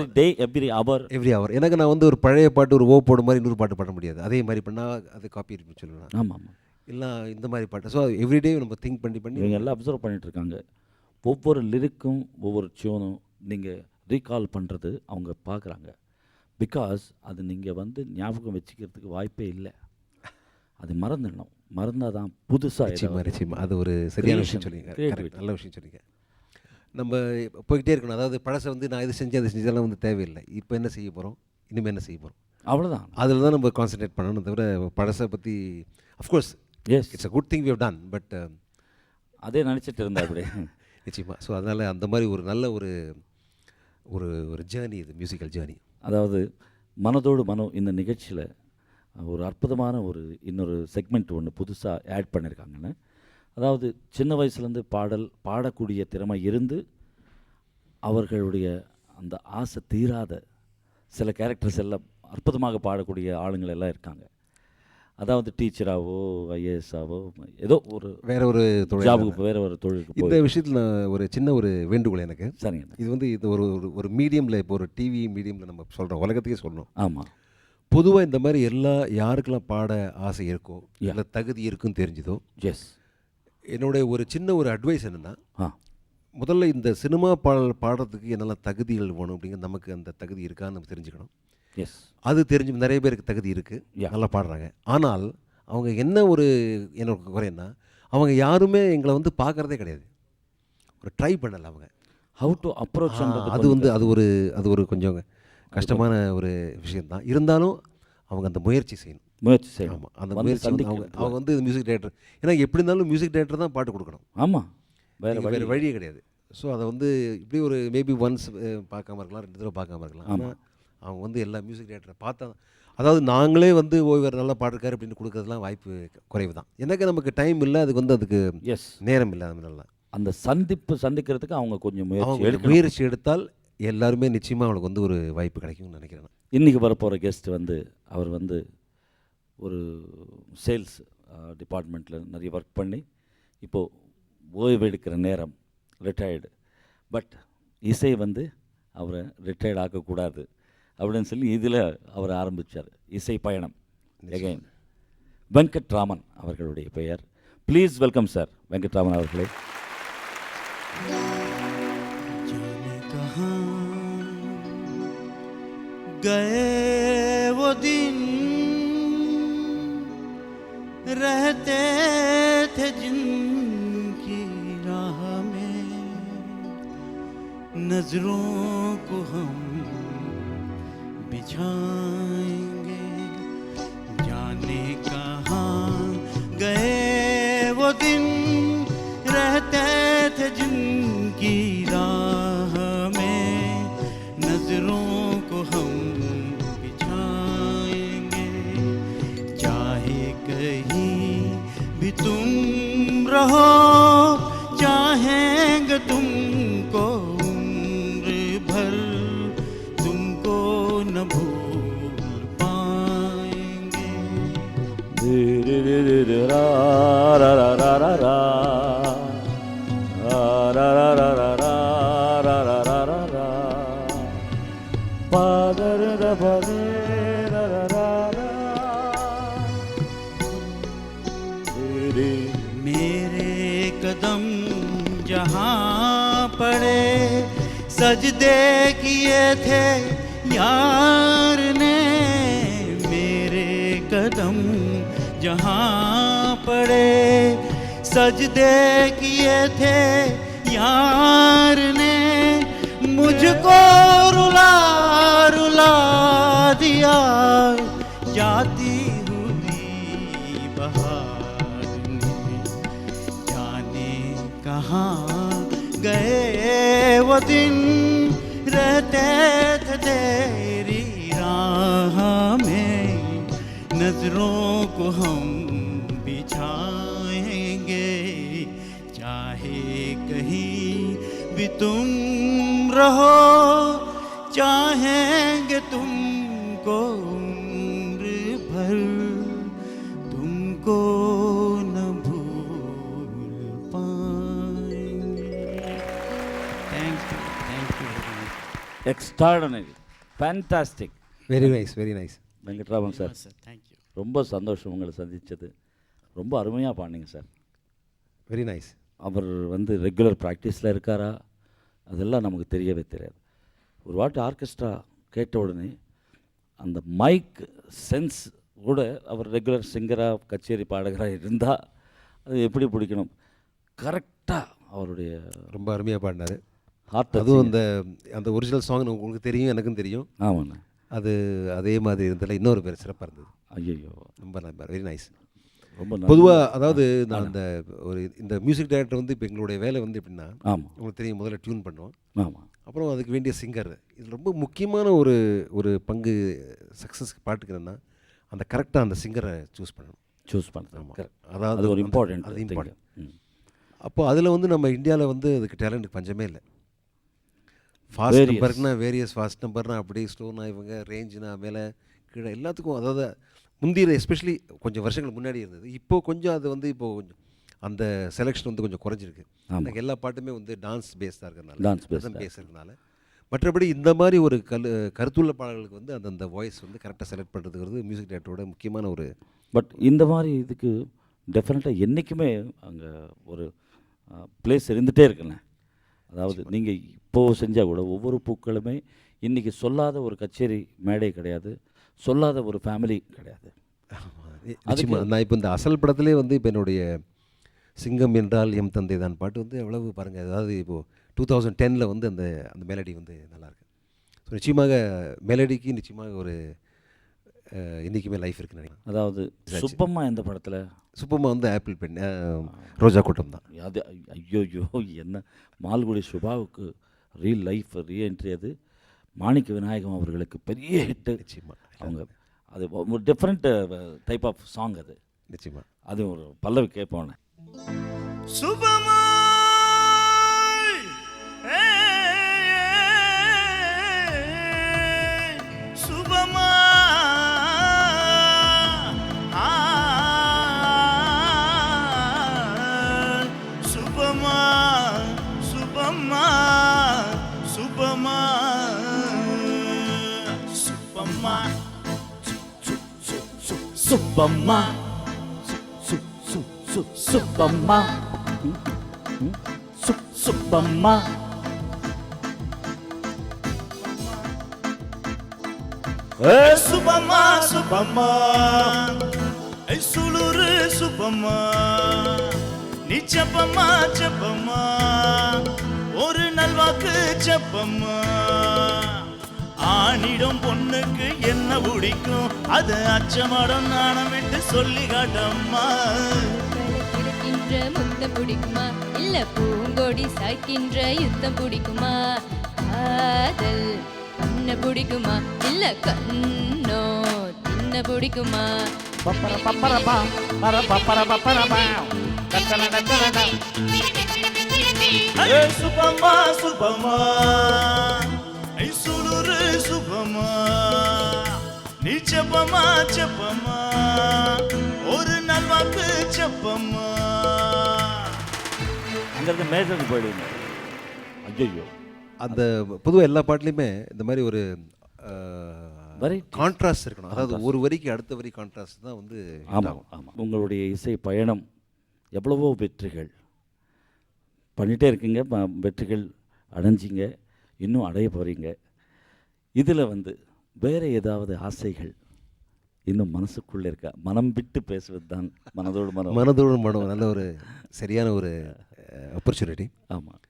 எவ்ரி ஹவர் எனக்கு நான் வந்து ஒரு பழைய பாட்டு ஒரு போடு மாதிரி இன்னொரு பாட்டு பாட முடியாது. அதே மாதிரி பண்ணால் அது காப்பி இருக்குன்னு சொல்லலாம். ஆமாம். இல்லை இந்த மாதிரி பாட்டு. ஸோ எவ்ரிடே நம்ம திங்க் பண்ணி இவங்க எல்லாம் அப்சர்வ் பண்ணிகிட்ருக்காங்க. ஒவ்வொரு லிரிக்கும் ஒவ்வொரு டியூனும் நீங்கள் ரீகால் பண்ணுறது அவங்க பார்க்குறாங்க. பிகாஸ் அது நீங்கள் வந்து ஞாபகம் வச்சுக்கிறதுக்கு வாய்ப்பே இல்லை. அது மறந்துடணும். மறந்தால் தான் புதுசாக நிச்சயமாக அது ஒரு சரியான விஷயம் சொல்லிங்க. நல்ல விஷயம் சொல்லிங்க. நம்ம போய்கிட்டே இருக்கணும். அதாவது பழசை வந்து நான் இது செஞ்சேன் அது செஞ்சதெல்லாம் வந்து தேவையில்லை. இப்போ என்ன செய்ய போகிறோம், இனிமேல் என்ன செய்ய போகிறோம், அவ்வளோதான். அதில் தான் நம்ம கான்சன்ட்ரேட் பண்ணணும். தவிர பழசை பற்றி of course it's a good thing we have done, but அதே நினச்சிட்டு இருந்தா அப்படியே நிச்சயமாக. ஸோ அதனால் அந்த மாதிரி ஒரு நல்ல ஒரு ஒரு ஒரு ஜேர்னி, இது மியூசிக்கல் ஜேர்னி. அதாவது மனதோடு மனம் இந்த நிகழ்ச்சியில் ஒரு அற்புதமான இன்னொரு செக்மெண்ட் ஒன்று புதுசாக ஆட் பண்ணியிருக்காங்கன்னு. அதாவது சின்ன வயசுலேருந்து பாடக்கூடிய திறமை இருந்து அவர்களுடைய அந்த ஆசை தீராத சில கேரக்டர்ஸ் எல்லாம் அற்புதமாக பாடக்கூடிய ஆளுங்கள் எல்லாம் இருக்காங்க. அதாவது டீச்சராகவோ ஐஏஎஸ்ஸாவோ ஏதோ வேற ஒரு ஜாபுக்கு வேறு ஒரு தொழிலுக்கு. இந்த விஷயத்தில் நான் ஒரு சின்ன ஒரு வேண்டுகோள் எனக்கு. சரிங்க. இது வந்து இது ஒரு மீடியமில், இப்போ ஒரு டிவி மீடியமில் நம்ம சொல்கிறோம், உலகத்துக்கே சொல்லணும். ஆமாம். பொதுவாக இந்த மாதிரி யாருக்கெல்லாம் பாட ஆசை இருக்கோ, இல்லை தகுதி இருக்குன்னு தெரிஞ்சுதோ, என்னுடைய ஒரு சின்ன ஒரு அட்வைஸ் என்னென்னா, முதல்ல இந்த சினிமா பாடுறதுக்கு என்னெல்லாம் தகுதிகள் வேணும் அப்படிங்கிற நமக்கு அந்த தகுதி இருக்கான்னு நம்ம தெரிஞ்சுக்கணும். அது தெரிஞ்சு நிறைய பேருக்கு தகுதி இருக்குது, நல்லா பாடுறாங்க. ஆனால் அவங்க என்ன எனக்கு குறைன்னா, அவங்க யாருமே எங்களை வந்து பார்க்குறதே கிடையாது, ஒரு ட்ரை பண்ணலை அவங்க. ஹவு டு அப்ரோச் அது ஒரு கொஞ்சம் கஷ்டமான ஒரு விஷயந்தான். இருந்தாலும் அவங்க அந்த முயற்சி செய்யணும். ஆமாம், அந்த முயற்சி அவங்க வந்து மியூசிக் டைரக்டர், ஏன்னா எப்படி இருந்தாலும் மியூசிக் டைரக்டர் தான் பாட்டு கொடுக்கணும். ஆமாம், வேறு வழியே கிடையாது. ஸோ அதை வந்து இப்படி ஒரு மேபி ஒன்ஸ் பார்க்காம இருக்கலாம், 2 தடவை பார்க்காம இருக்கலாம். ஆனால் அவங்க வந்து எல்லா மியூசிக் டைரக்டரை பார்த்தா, அதாவது நாங்களே வந்து ஓய்வர் நல்லா பாடுறாரு அப்படின்னு கொடுக்கறதுலாம் வாய்ப்பு குறைவு தான். எனக்கு நமக்கு டைம் இல்லை, அதுக்கு நேரம் இல்லை. அதனால அந்த சந்திக்கிறதுக்கு அவங்க கொஞ்சம் முயற்சி எடுத்தால் எல்லாருமே நிச்சயமாக அவங்களுக்கு வந்து ஒரு வாய்ப்பு கிடைக்கும்னு நினைக்கிறேன். இன்றைக்கி வரப்போகிற கெஸ்ட் வந்து அவர் வந்து ஒரு சேல்ஸ் டிபார்ட்மெண்ட்டில் நிறைய ஒர்க் பண்ணி இப்போது ஓய்வு எடுக்கிற நேரம், ரிட்டையர்டு. பட் இசை வந்து அவரை ரிட்டையர்ட் ஆக்கக்கூடாது அப்படின்னு சொல்லி இதில் அவர் ஆரம்பித்தார் இசை பயணம். எகைன் வெங்கட்ராமன் அவர்களுடைய பெயர். ப்ளீஸ் வெல்கம் சார் வெங்கட்ராமன் அவர்களே. गए वो दिन रहते थे जिनकी राह में, नजरों को हम बिछाएंगे, जाने कहाँ गए थे जिनकी राह में नजरों को हम बिछाएंगे चाहे कहीं भी तुम रहो चाहेंगे तुमको उम्र भर तुमको न भूल पाएंगे रा रा रा रा रा रा रा रा रा रा रा रा रा रा रा रा पादर रा पदे रा रा रा रा मेरे कदम जहाँ पड़े सजदे किए थे यार ने मेरे कदम जहाँ पड़े सजदे किए थे यार ने मुझको रुला रुला दिया जाती हुई बहार ने जाने कहाँ गए वो दिन रहते थे तेरी राह में नजरों को हम बिछाएंगे चाहे कहीं भी तुम रहो चाहेंगे तुमको उम्र भर तुमको न भूल पाएंगे thank you extraordinary fantastic very nice very nice. Venkatraman sir sir thank you ரொம்ப சந்தோஷம் உங்களை சந்தித்தது. ரொம்ப அருமையாக பாடினீங்க சார். Very nice. அவர் வந்து ரெகுலர் ப்ராக்டிஸில் இருக்காரா அதெல்லாம் நமக்கு தெரியவே தெரியாது. ஒரு வாட்டி ஆர்கெஸ்ட்ரா கேட்ட உடனே அந்த மைக் சென்ஸ் கூட அவர் ரெகுலர் சிங்கராக கச்சேரி பாடகராக இருந்தால் அது எப்படி பிடிக்கணும் கரெக்டாக அவருடைய ரொம்ப அருமையாக பாடினார். ஹார்ட் அதுவும் அந்த அந்த ஒரிஜினல் சாங் உங்களுக்கு தெரியும் எனக்கும் தெரியும். ஆமாண்ணா. அது அதே மாதிரி இருந்ததில் இன்னொரு பேர் சிறப்பாக இருந்தது. ஐயோ ரொம்ப நல்லா வெரி நைஸ். ரொம்ப பொதுவாக அதாவது நான் அந்த ஒரு இந்த மியூசிக் டைரக்டர் வந்து இப்போ எங்களுடைய வேலை வந்து எப்படின்னா ஆமாம் உங்களுக்கு தெரியும் முதல்ல டியூன் பண்ணுவோம் ஆமாம் அப்புறம் அதுக்கு வேண்டிய சிங்கர். இது ரொம்ப முக்கியமான ஒரு ஒரு பங்கு சக்ஸஸ் பாட்டுக்கு என்னென்னா அந்த கரெக்டாக அந்த சிங்கரை சூஸ் பண்ணணும். சூஸ் பண்ணுறது ஆமாம். அதாவது அது ஒரு இம்பார்ட்டன்ட் அது இம்பார்ட்டன்ட். அப்போது அதில் வந்து நம்ம இந்தியாவில் வந்து அதுக்கு டேலண்ட்டுக்கு பஞ்சமே இல்லை. ஃபாஸ்ட் நம்பர்னா வேரியஸ் ஃபாஸ்ட் நம்பர்னா அப்படியே ஸ்லோனா இவங்க ரேஞ்சுனா மேலே கீழே எல்லாத்துக்கும் அதாவது முந்தியில் எஸ்பெஷலி கொஞ்சம் வருஷங்கள் முன்னாடி இருந்தது. இப்போது கொஞ்சம் அது வந்து இப்போது கொஞ்சம் அந்த செலெக்ஷன் வந்து கொஞ்சம் குறைஞ்சிருக்கு. எனக்கு எல்லா பாட்டுமே வந்து டான்ஸ் பேஸ்டாக இருக்கிறதுனால டான்ஸ் பேஸ் இருக்கிறதுனால மற்றபடி இந்த மாதிரி ஒரு கருத்துள்ள பாடல்களுக்கு வந்து அந்த வாய்ஸ் வந்து கரெக்டாக செலக்ட் பண்ணுறதுங்கிறது மியூசிக் டைரக்டரோட முக்கியமான ஒரு. பட் இந்த மாதிரி இதுக்கு டெஃபினட்டாக என்றைக்குமே அங்கே ஒரு பிளேஸ் இருந்துகிட்டே இருக்குண்ணே. அதாவது நீங்கள் இப்போது செஞ்சால் கூட ஒவ்வொரு பூக்களுமே இன்றைக்கி சொல்லாத ஒரு கச்சேரி மேடை கிடையாது, சொல்லாத ஒரு ஃபேமிலி கிடையாது. அதுக்கு நான் இப்போ இந்த அசல் படத்திலே வந்து இப்போ என்னுடைய சிங்கம் என்றால் எம் தந்தை தான் பாட்டு வந்து எவ்வளவு பாருங்கள். அதாவது இப்போது 2010 வந்து அந்த அந்த மெலடி வந்து நல்லாயிருக்கு. ஸோ நிச்சயமாக மெலடிக்கு நிச்சயமாக ஒரு என்றைக்குமே லைஃப் இருக்குன்னு நினைக்கிறேன். அதாவது சுப்பம்மா எந்த படத்தில்? சுப்பம்மா வந்து ஆப்பிள் பெண் ரோஜா கூட்டம் தான். அது ஐயோயோ என்ன மால்குடி சுபாவுக்கு ரீல் லைஃப் ரீஎன்ட்ரி. அது மாணிக்க விநாயகம் அவர்களுக்கு பெரிய ஹிட்டு. நிச்சயமாக அவங்க அது ஒரு டிஃப்ரெண்ட் டைப் ஆஃப் சாங் அது. நிச்சயமாக அது ஒரு பல்லவி கேட்போன்னு. சுபமா சுபமா சுபமா சுபமா சுபமா சுபமா சுப்பம்மா சுப்பம்மா சுப்பம்மா சுபமா சுபமா சுளுரு சுபமா நீ செப்பம்மா செப்பம்மா ஒரு நல்வாக்கு செப்பம்மா ஆணிடம் பொண்ணுக்கு என்ன பிடிக்கும் அது அச்சமடம் நாணம் விட்டு சொல்லி காட்டம்மா முத்தம் பிடிக்குமா இல்ல பூங்கொடி கொடி சாய்க்கின்ற யுத்தம் பிடிக்குமா காதல் பண்ண பிடிக்குமா இல்ல கண்ணோ தின்ன பிடிக்குமா சுபமா சுபமா ஐ சுடுறு சுபமா நீ செப்பமா செப்பமா ஒரு நல்வாக்கு செப்பமா. அங்கேருந்து மேஜருக்கு போயிடுவீங்க. ஐயோ, அந்த பொதுவாக எல்லா பாட்டுலேயுமே இந்த மாதிரி ஒரு Variety. கான்ட்ராஸ்ட் இருக்கணும். அதாவது ஒரு வரிக்கு அடுத்த வரி கான்ட்ராஸ்ட் தான் வந்து ஆமாம் ஆமாம். உங்களுடைய இசை பயணம் எவ்வளவோ வெற்றிகள் பண்ணிகிட்டே இருக்கீங்க, வெற்றிகள் அடைஞ்சிங்க, இன்னும் அடைய போகிறீங்க. இதில் வந்து வேறு ஏதாவது ஆசைகள் இன்னும் மனசுக்குள்ளே இருக்கா? மனம் விட்டு பேசுவது தான் மனதோடு மனம் நல்ல ஒரு சரியான ஒரு ஆப்பர்ச்சுனிட்டி. ஆமாம்.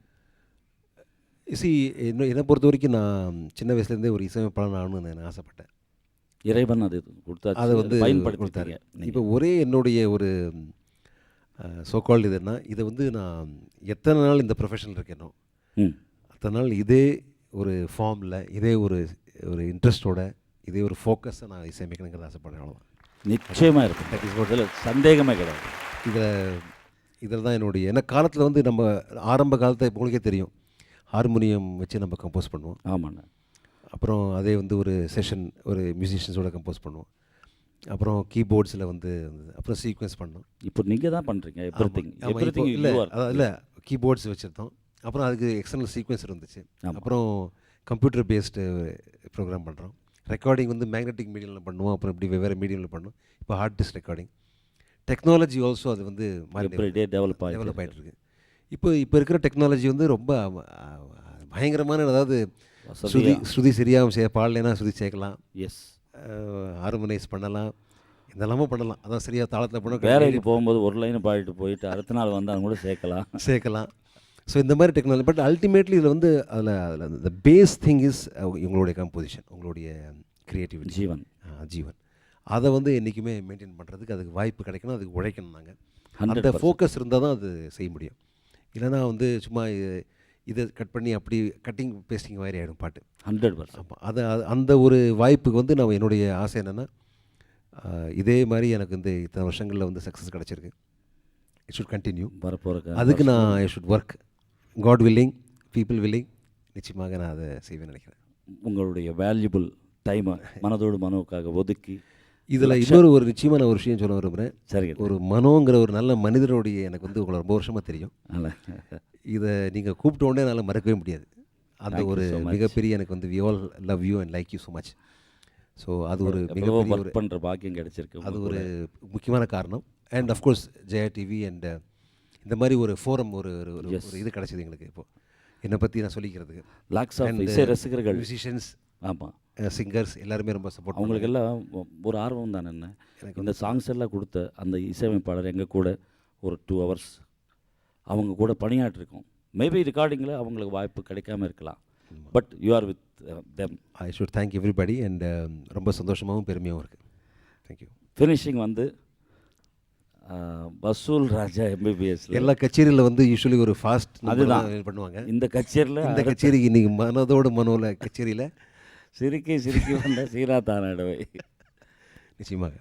என்னை பொறுத்த வரைக்கும் நான் சின்ன வயசுலேருந்தே ஒரு இசையமைப்பாளர் ஆகணும்னு நான் ஆசைப்பட்டேன். இறைவன் அது கொடுத்தா, அதை வந்து பயன்படுத்திட்டாரு. இப்போ ஒரே என்னுடைய ஒரு சோகால் இதுன்னா, இதை வந்து நான் எத்தனை நாள் இந்த ப்ரொஃபஷனில் இருக்கேனோ அத்தனை நாள் இதே ஒரு ஃபார்மில், இதே ஒரு இன்ட்ரெஸ்ட்டோட, இதே ஒரு ஃபோக்கஸை நான் இசையமைக்கணுங்கிறத ஆசைப்படுறேன். அவ்வளோதான். நிச்சயமாக இருக்கும், இதில் சந்தேகமே கிடையாது. இதில் தான் என்னுடைய ஏன்னா காலத்தில் வந்து நம்ம ஆரம்ப காலத்தை உங்களுக்கே தெரியும், ஹார்மோனியம் வச்சு நம்ம கம்போஸ் பண்ணுவோம். ஆமாண்ணா. அப்புறம் அதே வந்து ஒரு செஷன் ஒரு மியூசிஷியன்ஸோட கம்போஸ் பண்ணுவோம். அப்புறம் கீபோர்ட்ஸில் வந்து அப்புறம் சீக்வன்ஸ் பண்ணோம். இப்போ நீங்கள் தான் பண்ணுறீங்க இல்லை கீபோர்ட்ஸ் வச்சுருந்தோம். அப்புறம் அதுக்கு எக்ஸ்டர்னல் சீக்வன்ஸ் இருந்துச்சு. அப்புறம் கம்ப்யூட்டர் பேஸ்டு ப்ரோக்ராம் பண்ணுறோம். ரெக்கார்டிங் வந்து மேக்னெட்டிக் மீடியமில் பண்ணுவோம். அப்புறம் இப்படி வெவ்வேறு மீடியமில் பண்ணுவோம். இப்போ hard disk recording technology also அது வந்து டெவலப் ஆகிட்டு இருக்கு. இப்போ இருக்கிற டெக்னாலஜி வந்து ரொம்ப பயங்கரமான, அதாவது ஸ்ருதி சரியாக பாடலைன்னா ஸ்ருதி சேர்க்கலாம், எஸ் ஹார்மோனைஸ் பண்ணலாம், இதெல்லாமும் பண்ணலாம். அதான் சரியாக தாளத்தில் பண்ண வேலைக்கு போகும்போது ஒரு லைனை பாடிட்டு போயிட்டு அடுத்த நாள் வந்து அவங்க கூட சேர்க்கலாம். ஸோ இந்த மாதிரி டெக்னாலஜி. பட் அல்டிமேட்லி இதில் வந்து அதில் இந்த பேஸ் திங் இஸ் உங்களுடைய கம்போசிஷன், உங்களுடைய க்ரியேட்டிவிட்டி, ஜீவன். அதை வந்து என்றைக்குமே மெயின்டைன் பண்ணுறதுக்கு அதுக்கு வாய்ப்பு கிடைக்கணும், அதுக்கு உழைக்கணும். நாங்கள் அந்த ஃபோக்கஸ் இருந்தால் தான் அது செய்ய முடியும். இல்லைனா வந்து சும்மா இதை கட் பண்ணி அப்படி கட்டிங் பேஸ்டிங் மாதிரி ஆகிடும் பாட்டு. 100%. ஆமாம். அந்த ஒரு வாய்ப்புக்கு வந்து நான் என்னுடைய ஆசை என்னென்னா, இதே மாதிரி எனக்கு வந்து இத்தனை வருஷங்களில் வந்து சக்ஸஸ் கிடச்சிருக்கு. It should continue. வரப்போகிற அதுக்கு நான் I should work. God willing, people willing, நிச்சயமாக நான் அதை செய்வேன் நினைக்கிறேன். உங்களுடைய வேல்யூபிள் டைமை மனதோடு மனோவுக்காக ஒதுக்கி இதில் இன்னொரு ஒரு நிச்சயமாக நான் ஒரு விஷயம் சொல்ல விரும்புகிறேன். சரி, ஒரு மனோங்கிற ஒரு நல்ல மனிதருடைய எனக்கு வந்து உங்களை ரொம்ப வருஷமாக தெரியும். இதை நீங்கள் கூப்பிட்ட உடனே என்னால் மறக்கவே முடியாது. அந்த ஒரு மிகப்பெரிய எனக்கு வந்து we all love you and like you so much. So அது ஒரு மிகப்பெரிய ஒர்க் பண்ணுற பாக்கியம் கிடைச்சிருக்கு. அது ஒரு முக்கியமான காரணம். And of course Jaya TV and இந்த மாதிரி ஒரு ஃபோரம் ஒரு இது கிடச்சிது எங்களுக்கு. இப்போது என்னை பற்றி நான் சொல்லிக்கிறதுக்கு லாக்ஸ் ஆஃப் இசை ரசிகர்கள், மியூசிஷியன்ஸ், ஆமாம், சிங்கர்ஸ் எல்லாருமே ரொம்ப சப்போர்ட். அவங்களுக்கு எல்லாம் ஒரு ஆர்வம் தானே என்ன, எனக்கு இந்த சாங்ஸ் எல்லாம் கொடுத்த அந்த இசையமைப்பாளர் எங்கள் கூட ஒரு 2 hours அவங்க கூட பணியாற்றிருக்கோம். மேபி ரெக்கார்டிங்கில் அவங்களுக்கு வாய்ப்பு கிடைக்காம இருக்கலாம். But you are with them. I should thank everybody. And ரொம்ப சந்தோஷமாகவும் பெருமையாகவும் இருக்குது. தேங்க்யூ. ஃபினிஷிங் வந்து வசூல் ராஜா MBBS எல்லா கச்சேரியில் வந்து யூஸ்வலி ஒரு ஃபாஸ்ட் அதுதான் பண்ணுவாங்க. இந்த கச்சேரிக்கு இன்றைக்கி மனதோடு மனோவில் கச்சேரியில் சிரிக்கி வந்த சீரா தானடவை. நிச்சயமாக.